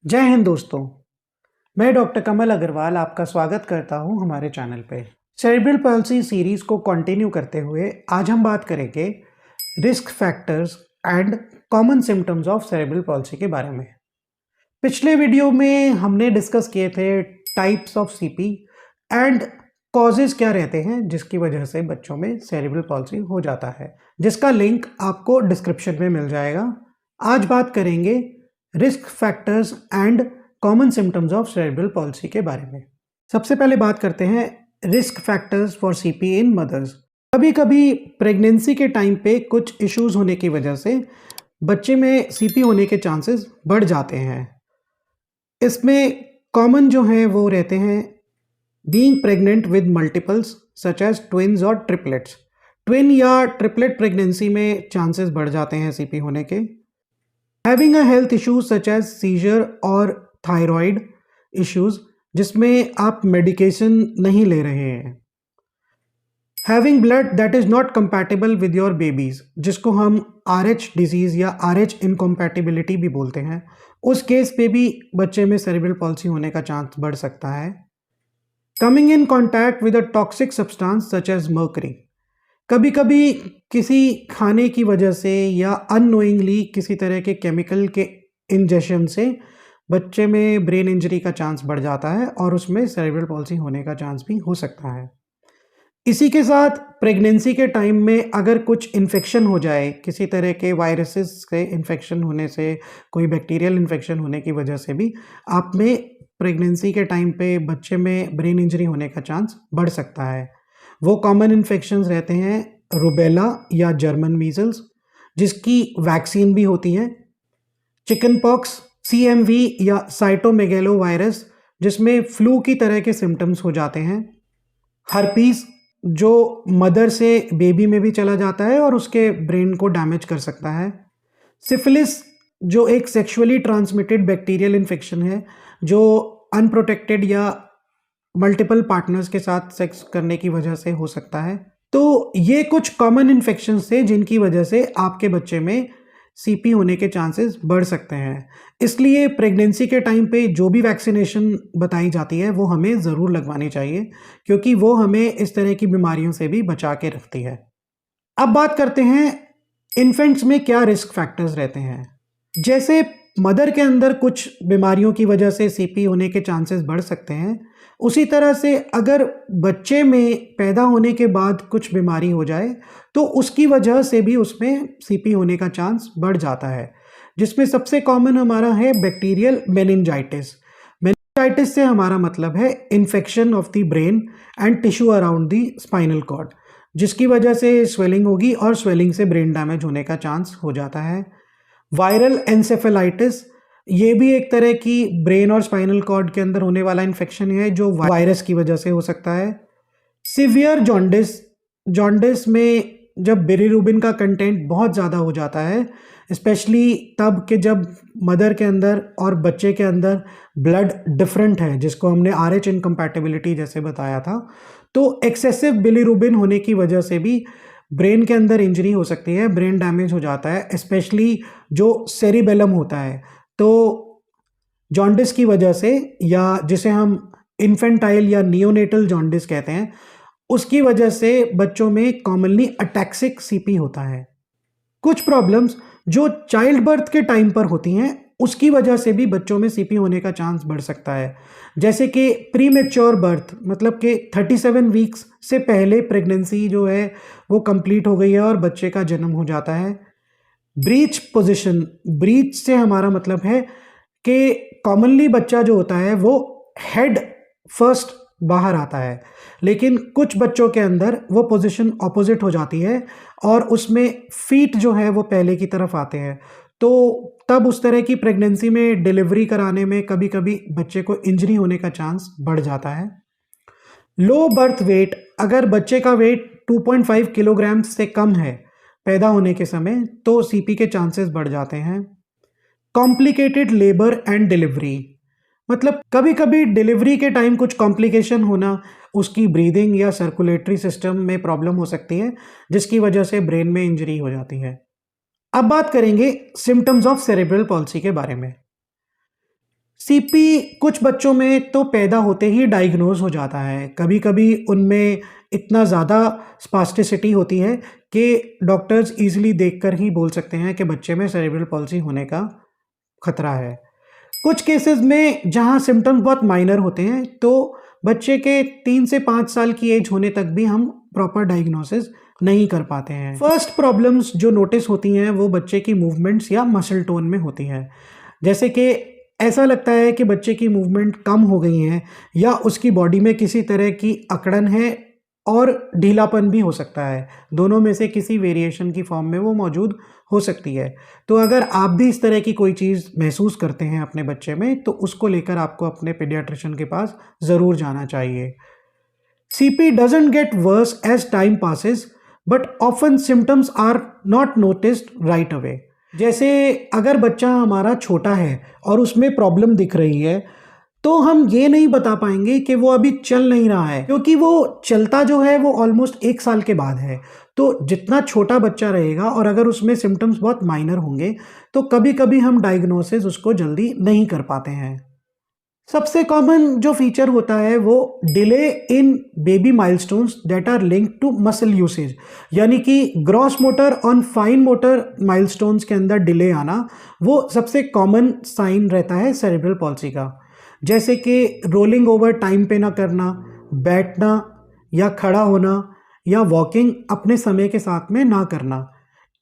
जय हिंद दोस्तों। मैं डॉक्टर कमल अग्रवाल आपका स्वागत करता हूं हमारे चैनल पे। सेरेब्रल पॉल्सी सीरीज को कंटिन्यू करते हुए आज हम बात करेंगे risk factors and common symptoms of cerebral palsy के बारे में। पिछले वीडियो में हमने डिस्कस किए थे types of CP and causes क्या रहते हैं जिसकी वजह से बच्चों में सेरेब्रल पॉल्सी हो जाता है, जिसका लिंक आपको डिस्क्रिप्शन में मिल जाएगा। आज बात करेंगे risk factors and common symptoms of cerebral palsy के बारे में। सबसे पहले बात करते हैं risk factors for CP in mothers. कभी कभी प्रेगनेंसी के टाइम पे कुछ इश्यूज होने की वजह से बच्चे में सीपी होने के चांसेस बढ़ जाते हैं। इसमें कॉमन जो हैं वो रहते हैं being pregnant with multiples such as twins और ट्रिपलेट्स। ट्विन या ट्रिपलेट प्रेगनेंसी में चांसेस बढ़ जाते हैं सीपी होने के। Having a health issues such as seizure और थायराइड इश्यूज जिसमें आप मेडिकेशन नहीं ले रहे हैं। Having blood that is not compatible with your babies, जिसको हम RH डिजीज या RH इनकम्पैटिबिलिटी भी बोलते हैं, उस केस पे भी बच्चे में सेरेब्रल पॉल्सी होने का चांस बढ़ सकता है। Coming in contact with a toxic substance such as mercury. कभी कभी किसी खाने की वजह से या अननोइंगली किसी तरह के केमिकल के इंजेक्शन से बच्चे में ब्रेन इंजरी का चांस बढ़ जाता है और उसमें सेरेब्रल पॉल्सी होने का चांस भी हो सकता है। इसी के साथ प्रेगनेंसी के टाइम में अगर कुछ इन्फेक्शन हो जाए, किसी तरह के वायरसेस के इन्फेक्शन होने से, कोई बैक्टीरियल इन्फेक्शन होने की वजह से भी आप में प्रेगनेंसी के टाइम पे बच्चे में ब्रेन इंजरी होने का चांस बढ़ सकता है। वो कॉमन इन्फेक्शंस रहते हैं रूबेला या जर्मन मीजल्स, जिसकी वैक्सीन भी होती है, चिकन पॉक्स, CMV या साइटोमेगेलो वायरस जिसमें फ्लू की तरह के सिम्टम्स हो जाते हैं, हर्पीस जो मदर से बेबी में भी चला जाता है और उसके ब्रेन को डैमेज कर सकता है, सिफिलिस जो एक सेक्सुअली ट्रांसमिटेड बैक्टीरियल इन्फेक्शन है जो अनप्रोटेक्टेड या मल्टीपल पार्टनर्स के साथ सेक्स करने की वजह से हो सकता है। तो ये कुछ कॉमन इन्फेक्शंस थे जिनकी वजह से आपके बच्चे में सीपी होने के चांसेस बढ़ सकते हैं। इसलिए प्रेगनेंसी के टाइम पे जो भी वैक्सीनेशन बताई जाती है वो हमें ज़रूर लगवानी चाहिए, क्योंकि वो हमें इस तरह की बीमारियों से भी बचा के रखती है। अब बात करते हैं इन्फेंट्स में क्या रिस्क फैक्टर्स रहते हैं। जैसे मदर के अंदर कुछ बीमारियों की वजह से सीपी होने के चांसेस बढ़ सकते हैं, उसी तरह से अगर बच्चे में पैदा होने के बाद कुछ बीमारी हो जाए तो उसकी वजह से भी उसमें सीपी होने का चांस बढ़ जाता है, जिसमें सबसे कॉमन हमारा है बैक्टीरियल मेनिंजाइटिस। मेनिंजाइटिस से हमारा मतलब है infection of the brain and tissue around the spinal cord, जिसकी वजह से स्वेलिंग होगी और स्वेलिंग से ब्रेन डैमेज होने का चांस हो जाता है। वायरल एंसेफेलाइटिस, ये भी एक तरह की ब्रेन और स्पाइनल कॉर्ड के अंदर होने वाला इन्फेक्शन है जो वायरस की वजह से हो सकता है। सिवियर जॉन्डिस, जॉन्डिस में जब बिलीरुबिन का कंटेंट बहुत ज़्यादा हो जाता है, स्पेशली तब कि जब मदर के अंदर और बच्चे के अंदर ब्लड डिफरेंट है, जिसको हमने RH इनकम्पैटिबिलिटी जैसे बताया था, तो एक्सेसिव बिलीरुबिन होने की वजह से भी ब्रेन के अंदर इंजरी हो सकती है, ब्रेन डैमेज हो जाता है, स्पेशली जो सेरिबेलम होता है। तो जॉन्डिस की वजह से, या जिसे हम इन्फेंटाइल या नियोनेटल जॉन्डिस कहते हैं, उसकी वजह से बच्चों में कॉमनली अटैक्सिक सीपी होता है। कुछ प्रॉब्लम्स जो चाइल्ड बर्थ के टाइम पर होती हैं उसकी वजह से भी बच्चों में सीपी होने का चांस बढ़ सकता है, जैसे कि प्रीमेच्योर बर्थ, मतलब कि 37 वीक्स से पहले प्रेगनेंसी जो है वो कंप्लीट हो गई है और बच्चे का जन्म हो जाता है। ब्रीच पोजीशन, ब्रीच से हमारा मतलब है कि कॉमनली बच्चा जो होता है वो हेड फर्स्ट बाहर आता है, लेकिन कुछ बच्चों के अंदर वो पोजीशन ऑपोजिट हो जाती है और उसमें फीट जो है वो पहले की तरफ आते हैं। तो तब उस तरह की प्रेगनेंसी में डिलीवरी कराने में कभी कभी बच्चे को इंजरी होने का चांस बढ़ जाता है। लो बर्थ वेट, अगर बच्चे का वेट 2.5 किलोग्राम से कम है पैदा होने के समय तो सीपी के चांसेस बढ़ जाते हैं। कॉम्प्लिकेटेड लेबर एंड डिलीवरी, मतलब कभी कभी डिलीवरी के टाइम कुछ कॉम्प्लिकेशन होना, उसकी ब्रीदिंग या सर्कुलेटरी सिस्टम में प्रॉब्लम हो सकती है जिसकी वजह से ब्रेन में इंजरी हो जाती है। अब बात करेंगे सिम्टम्स ऑफ सेरेब्रल पॉल्सी के बारे में। सीपी कुछ बच्चों में तो पैदा होते ही डायग्नोज हो जाता है। कभी कभी उनमें इतना ज़्यादा स्पास्टिसिटी होती है कि डॉक्टर्स इजीली देखकर ही बोल सकते हैं कि बच्चे में सेरेब्रल पॉल्सी होने का खतरा है। कुछ केसेस में जहां सिम्टम्स बहुत माइनर होते हैं तो बच्चे के 3 से 5 साल की एज होने तक भी हम प्रॉपर डायग्नोसिस नहीं कर पाते हैं। फर्स्ट प्रॉब्लम्स जो नोटिस होती हैं वो बच्चे की मूवमेंट्स या मसल टोन में होती हैं। जैसे कि ऐसा लगता है कि बच्चे की मूवमेंट कम हो गई हैं या उसकी बॉडी में किसी तरह की अकड़न है और ढीलापन भी हो सकता है। दोनों में से किसी वेरिएशन की फॉर्म में वो मौजूद हो सकती है। तो अगर आप भी इस तरह की कोई चीज़ महसूस करते हैं अपने बच्चे में तो उसको लेकर आपको अपने पीडियाट्रिशियन के पास ज़रूर जाना चाहिए। CP doesn't get worse as time passes, but often symptoms are not noticed right away. जैसे अगर बच्चा हमारा छोटा है और उसमें प्रॉब्लम दिख रही है तो हम ये नहीं बता पाएंगे कि वो अभी चल नहीं रहा है, क्योंकि वो चलता जो है वो ऑलमोस्ट 1 साल के बाद है। तो जितना छोटा बच्चा रहेगा और अगर उसमें सिम्टम्स बहुत माइनर होंगे तो कभी कभी हम डायग्नोसिस उसको जल्दी नहीं कर पाते हैं। सबसे कॉमन जो फीचर होता है वो delay in baby milestones that are linked to muscle usage, यानी कि ग्रॉस मोटर और फाइन मोटर माइलस्टोन्स के अंदर डिले आना वो सबसे कॉमन साइन रहता है सेरेब्रल पॉल्सी का। जैसे कि रोलिंग ओवर टाइम पे ना करना, बैठना या खड़ा होना या वॉकिंग अपने समय के साथ में ना करना।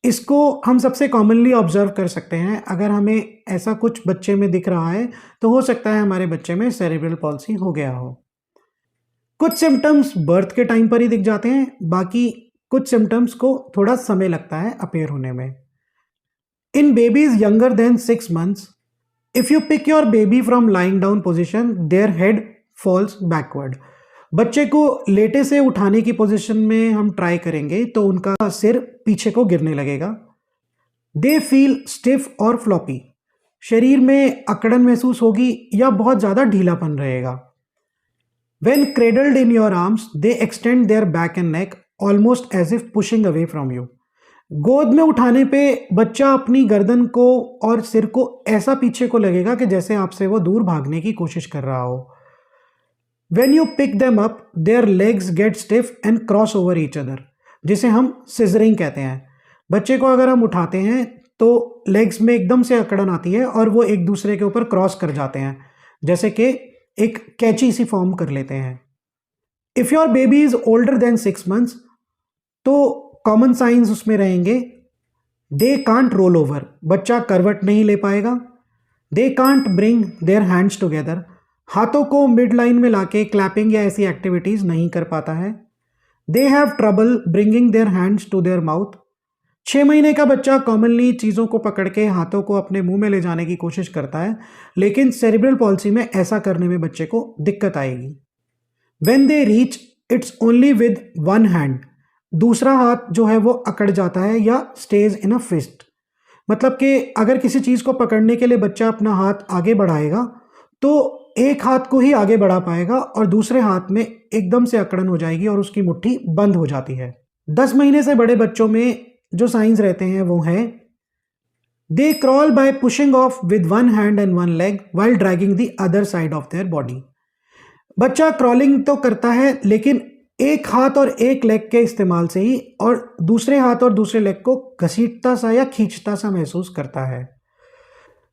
इसको हम सबसे कॉमनली ऑब्जर्व कर सकते हैं। अगर हमें ऐसा कुछ बच्चे में दिख रहा है तो हो सकता है हमारे बच्चे में सेरेब्रल पॉल्सी हो गया हो। कुछ सिम्टम्स बर्थ के टाइम पर ही दिख जाते हैं, बाकी कुछ सिम्टम्स को थोड़ा समय लगता है अपेयर होने में। In babies younger than 6 months, if you pick your baby from lying down position their head falls backward. बच्चे को लेटे से उठाने की पोजीशन में हम ट्राई करेंगे तो उनका सिर पीछे को गिरने लगेगा। दे फील स्टिफ और फ्लॉपी, शरीर में अकड़न महसूस होगी या बहुत ज़्यादा ढीलापन रहेगा। When cradled in your arms they extend their back and neck almost as if pushing away from you. गोद में उठाने पे बच्चा अपनी गर्दन को और सिर को ऐसा पीछे को लगेगा कि जैसे आपसे वो दूर भागने की कोशिश कर रहा हो। When you pick them up, their legs get stiff and cross over each other, जिसे हम सिजरिंग कहते हैं। बच्चे को अगर हम उठाते हैं तो लेग्स में एकदम से अकड़न आती है और वो एक दूसरे के ऊपर क्रॉस कर जाते हैं, जैसे कि एक कैची सी फॉर्म कर लेते हैं। If your baby is older than 6 months, तो कॉमन साइंस उसमें रहेंगे। दे कांट रोल ओवर, बच्चा करवट नहीं ले पाएगा। They can't bring their hands together, हाथों को मिड लाइन में लाके क्लैपिंग या ऐसी एक्टिविटीज़ नहीं कर पाता है। They have trouble bringing their hands to their mouth. 6 महीने का बच्चा कॉमनली चीज़ों को पकड़ के हाथों को अपने मुंह में ले जाने की कोशिश करता है, लेकिन सेरेब्रल पॉल्सी में ऐसा करने में बच्चे को दिक्कत आएगी। When they reach its only with one hand, दूसरा हाथ जो है वो अकड़ जाता है या स्टेज इन अ फिस्ट। मतलब कि अगर किसी चीज़ को पकड़ने के लिए बच्चा अपना हाथ आगे बढ़ाएगा तो एक हाथ को ही आगे बढ़ा पाएगा और दूसरे हाथ में एकदम से अकड़न हो जाएगी और उसकी मुट्ठी बंद हो जाती है। 10 महीने से बड़े बच्चों में जो साइंस रहते हैं वो हैं, they crawl by pushing off with one hand and one leg while dragging the other side of their body. बच्चा क्रॉलिंग तो करता है लेकिन एक हाथ और एक लेग के इस्तेमाल से ही और दूसरे हाथ और दूसरे लेग को घसीटता सा या खींचता सा महसूस करता है।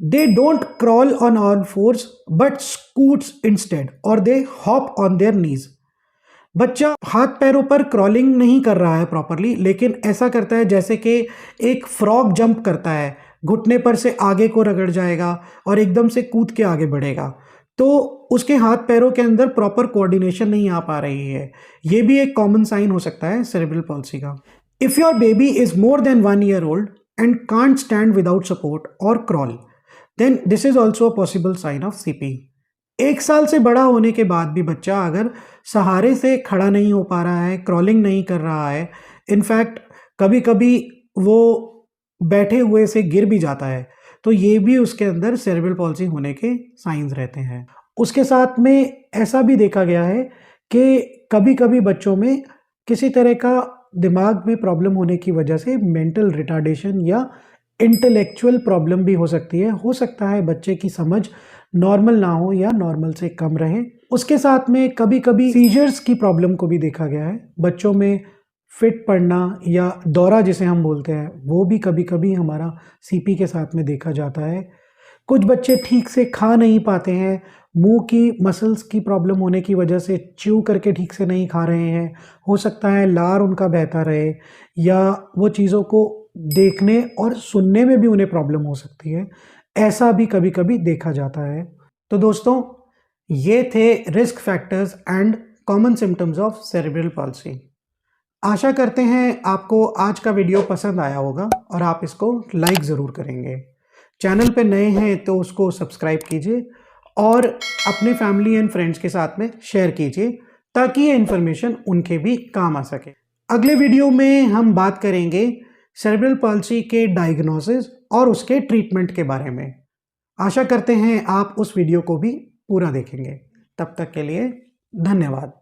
They don't crawl on all fours but scoots instead, और they hop on their knees. बच्चा हाथ पैरों पर क्रॉलिंग नहीं कर रहा है प्रॉपरली, लेकिन ऐसा करता है जैसे कि एक फ्रॉग जंप करता है, घुटने पर से आगे को रगड़ जाएगा और एकदम से कूद के आगे बढ़ेगा। तो उसके हाथ पैरों के अंदर प्रॉपर कोऑर्डिनेशन नहीं आ पा रही है। ये भी एक कॉमन साइन हो सकता है सेरेब्रल पॉल्सी का। If your baby is more than 1 year old and can't stand without support और crawl, then this is also a possible sign of CP। 1 साल से बड़ा होने के बाद भी बच्चा अगर सहारे से खड़ा नहीं हो पा रहा है, क्रॉलिंग नहीं कर रहा है, इनफैक्ट कभी कभी वो बैठे हुए से गिर भी जाता है, तो ये भी उसके अंदर सेरेब्रल पॉल्सी होने के साइंस रहते हैं। उसके साथ में ऐसा भी देखा गया है कि कभी कभी बच्चों में किसी तरह का दिमाग में प्रॉब्लम होने की वजह से मेंटल रिटार्डेशन या इंटेलेक्चुअल प्रॉब्लम भी हो सकती है। हो सकता है बच्चे की समझ नॉर्मल ना हो या नॉर्मल से कम रहे। उसके साथ में कभी-कभी सीजर्स की प्रॉब्लम को भी देखा गया है। बच्चों में फिट पड़ना या दौरा जिसे हम बोलते हैं, वो भी कभी-कभी हमारा सीपी के साथ में देखा जाता है। कुछ बच्चे ठीक से खा नहीं पाते हैं, मुँह की मसल्स की प्रॉब्लम होने की वजह से च्यू करके ठीक से नहीं खा रहे हैं। हो सकता है लार उनका बहता रहे या वो चीज़ों को देखने और सुनने में भी उन्हें प्रॉब्लम हो सकती है। ऐसा भी कभी-कभी देखा जाता है। तो दोस्तों, ये थे risk factors and common symptoms of cerebral palsy. आशा करते हैं आपको आज का वीडियो पसंद आया होगा और आप इसको लाइक ज़रूर करेंगे। चैनल पे नए हैं तो उसको सब्सक्राइब कीजिए और अपने फैमिली एंड फ्रेंड्स के साथ में शेयर कीजिए ताकि ये इन्फॉर्मेशन उनके भी काम आ सके। अगले वीडियो में हम बात करेंगे सेरेब्रल पॉल्सी के डायग्नोसिस और उसके ट्रीटमेंट के बारे में। आशा करते हैं आप उस वीडियो को भी पूरा देखेंगे। तब तक के लिए धन्यवाद।